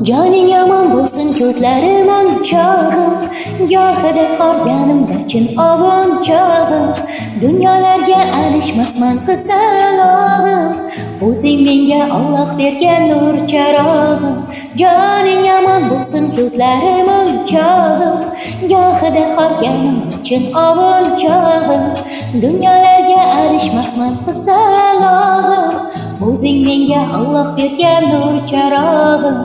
Joning yomon bo'lsin ko'zlarim o'nchog'im, gohida qolganimda chin ovim chog'im. Dunyolarga alishmasman qizalog'im, o'zing menga Alloh bergan nur charog'im. Joning yomon bo'lsin ko'zlarim o'nchog'im, gohida qolganimda chin ovim chog'im. Dunyolarga alishmasman qizalog'im, o'zing menga Alloh bergan nur charog'im.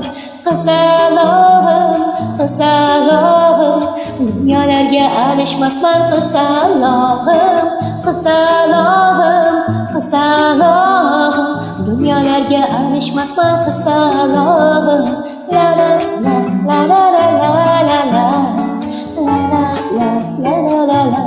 Qizalog'im, qizalog'im, dunyolarga alishmasman qizalog'im. Qizalog'im, qizalog'im, dunyolarga alishmasman qizalog'im. La la la la la la la la la la la la la la la.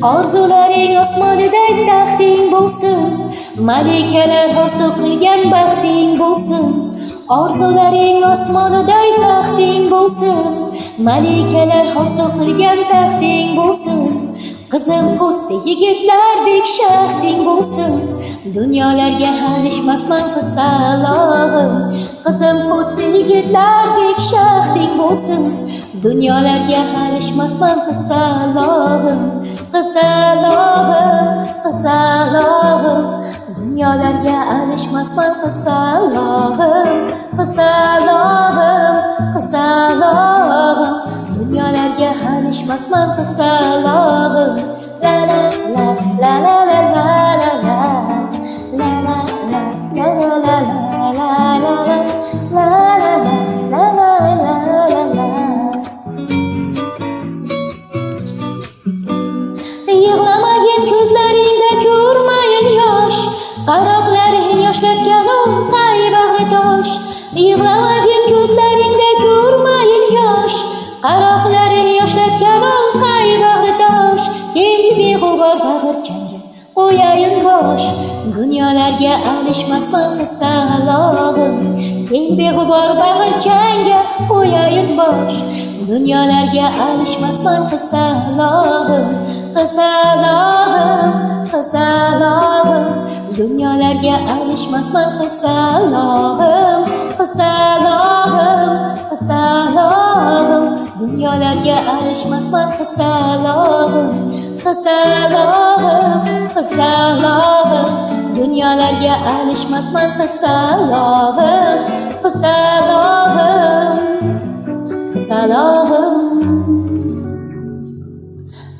Orzularing osmoniday taxting bo'lsin, malikalar orzu qilgan baxting bo'lsin. Orzularing osmoniday taxting bo'lsin, malikalar orzu qilgan taxting bo'lsin. Qizim xuddi yigitlardek shaxting bo'lsin, dunyolarga alishmasman qizalog'im. Qizim xuddi yigitlardek shaxting bo'lsin, dunyolarga alishmasman qizalog'im. Qizalog'im, qizalog'im, dunyolarga alishmasman qizalog'im. Qizalog'im, qizalog'im, dunyolarga alishmasman qizalog'im. La la la la la la la la la la la la la la la. Yig'lamayin ko'zlaringda ko'rmayin yosh, qaroqlaring yoshlatgan o'nqay bag'ri tosh. Yig'lamayin ko'zlaringda ko'rmayin yosh, qaroqlaring yoshlatgan o'nqay bag'ri tosh. Keng beg'ubor bag'irchangga qo'yayin bosh, dunyolarga alishmasman qizalog'im. Keng beg'ubor bag'irchangga qo'yayin bosh, dunyolarga alishmasman qizalog'im. Qizalog'im, qizalog'im, dunyolarga alishmasman qizalog'im. Qizalog'im, qizalog'im, dunyolarga alishmasman qizalog'im. Qizalog'im, qizalog'im, dunyolarga alishmasman qizalog'im. Qizalog'im, qizalog'im,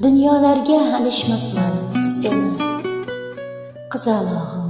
dunyolarga alishmasman sen qizalog'im.